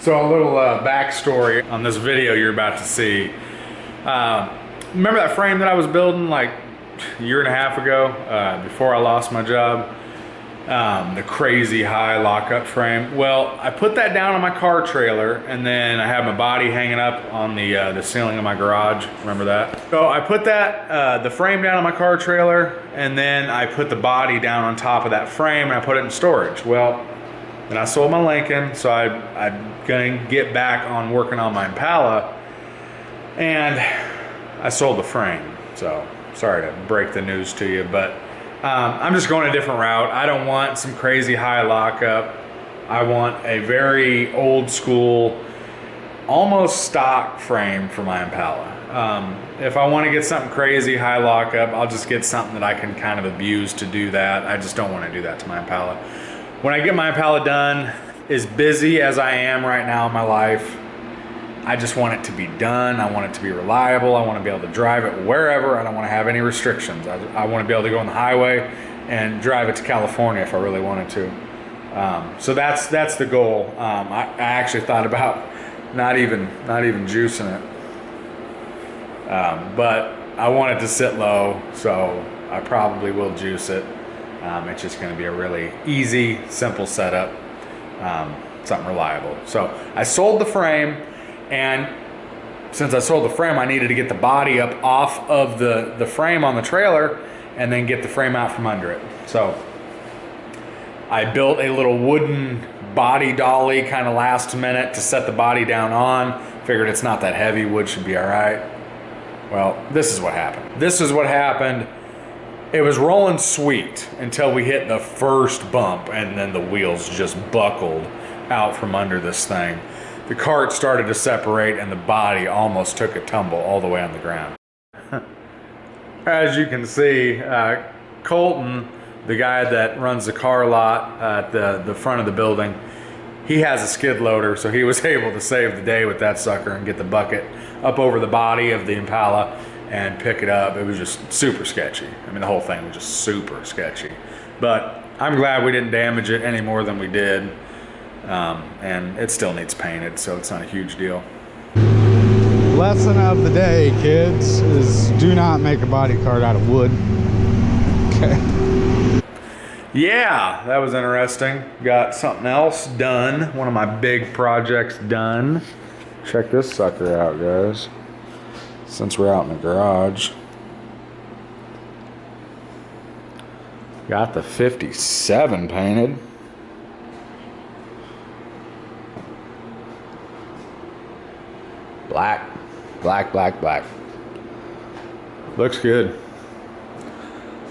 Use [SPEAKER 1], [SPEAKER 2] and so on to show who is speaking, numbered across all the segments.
[SPEAKER 1] So a little backstory on this video you're about to see. Remember that frame that I was building like a year and a half ago before I lost my job? The crazy high lockup frame. Well, I put that down on my car trailer, and then I have my body hanging up on the ceiling of my garage. Remember that? So I put that the frame down on my car trailer, and then I put the body down on top of that frame, and I put it in storage. Well, then I sold my Lincoln, so I'm gonna get back on working on my Impala, and I sold the frame. So sorry to break the news to you, but I'm just going a different route. I don't want some crazy high lockup. I want a very old school, almost stock frame for my Impala. If I want to get something crazy high lockup, I'll just get something that I can kind of abuse to do that. I just don't want to do that to my Impala. When I get my Impala done, as busy as I am right now in my life, I just want it to be done. I want it to be reliable. I want to be able to drive it wherever. I don't want to have any restrictions. I want to be able to go on the highway and drive it to California if I really wanted to. So that's the goal. I actually thought about not even juicing it, but I want it to sit low, so I probably will juice it. It's just going to be a really easy, simple setup, something reliable. So I sold the frame. And since I sold the frame, I needed to get the body up off of the frame on the trailer and then get the frame out from under it. So I built a little wooden body dolly kind of last minute to set the body down on. Figured it's not that heavy, wood should be all right. Well, this is what happened. This is what happened. It was rolling sweet until we hit the first bump, and then the wheels just buckled out from under this thing. The cart started to separate and the body almost took a tumble all the way on the ground. As you can see, Colton, the guy that runs the car lot at the front of the building, he has a skid loader, so he was able to save the day with that sucker and get the bucket up over the body of the Impala and pick it up. It was just super sketchy. I mean, the whole thing was just super sketchy. But I'm glad we didn't damage it any more than we did. And it still needs painted, so it's not a huge deal.
[SPEAKER 2] Lesson of the day, kids, is do not make a body cart out of wood. Okay.
[SPEAKER 1] Yeah, that was interesting. Got something else done. One of my big projects done. Check this sucker out, guys. Since we're out in the garage. Got the 57 painted. Black, black, black, black. Looks good.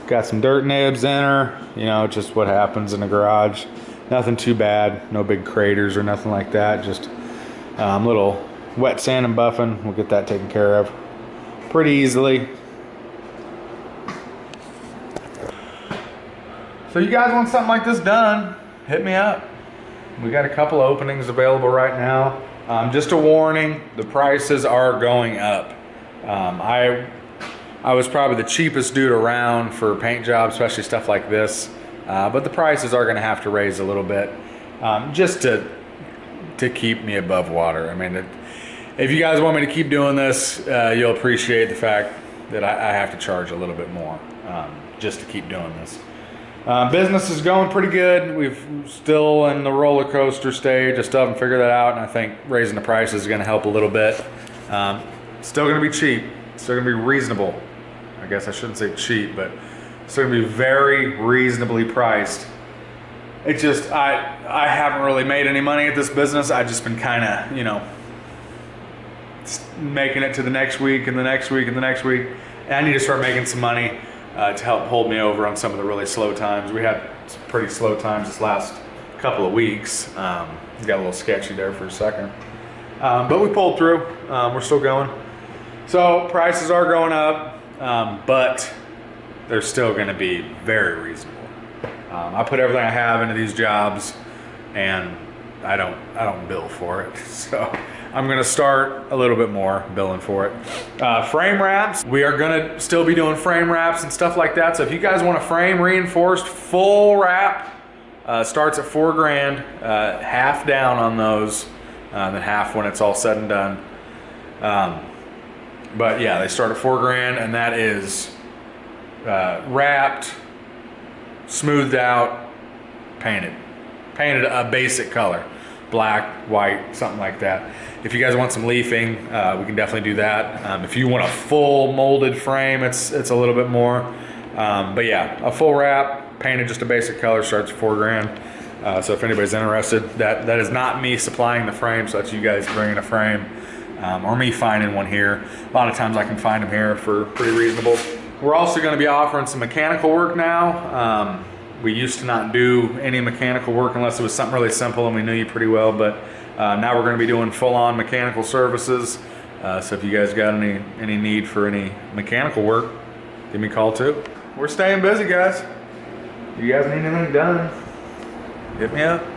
[SPEAKER 1] Got some dirt nibs in her, you know, just what happens in a garage. Nothing too bad, no big craters or nothing like that. Just little wet sand and buffing. We'll get that taken care of pretty easily. So you guys want something like this done, hit me up. We got a couple openings available right now. Just a warning, the prices are going up. I was probably the cheapest dude around for paint jobs, especially stuff like this. But the prices are gonna have to raise a little bit, just to keep me above water. I mean, if you guys want me to keep doing this, you'll appreciate the fact that I have to charge a little bit more, just to keep doing this. Business is going pretty good. We've still in the roller coaster stage. I still haven't figured that out, and I think raising the prices is going to help a little bit. Still going to be cheap. Still going to be reasonable. I guess I shouldn't say cheap, but still going to be very reasonably priced. It's just I haven't really made any money at this business. I've just been kind of, you know, making it to the next week and the next week and the next week. And I need to start making some money. To help hold me over on some of the really slow times. We had some pretty slow times this last couple of weeks. Got a little sketchy there for a second. But we pulled through. We're still going. So prices are going up, but they're still gonna be very reasonable. I put everything I have into these jobs, and I don't bill for it. So I'm gonna start a little bit more billing for it. Frame wraps, we are gonna still be doing frame wraps and stuff like that. So if you guys want a frame reinforced full wrap, starts at $4 grand, half down on those. then half when it's all said and done. But yeah, they start at $4 grand, and that is wrapped, smoothed out, painted a basic color, black, white, something like that. If you guys want some leafing, we can definitely do that. If you want a full molded frame, it's a little bit more. But yeah, a full wrap, painted just a basic color, starts at $4 grand. So if anybody's interested, that is not me supplying the frame, so that's you guys bringing a frame, or me finding one here. A lot of times I can find them here for pretty reasonable. We're also going to be offering some mechanical work now. We used to not do any mechanical work unless it was something really simple and we knew you pretty well, but now we're going to be doing full-on mechanical services. So if you guys got any need for any mechanical work, give me a call too. We're staying busy, guys. If you guys need anything done, hit me up.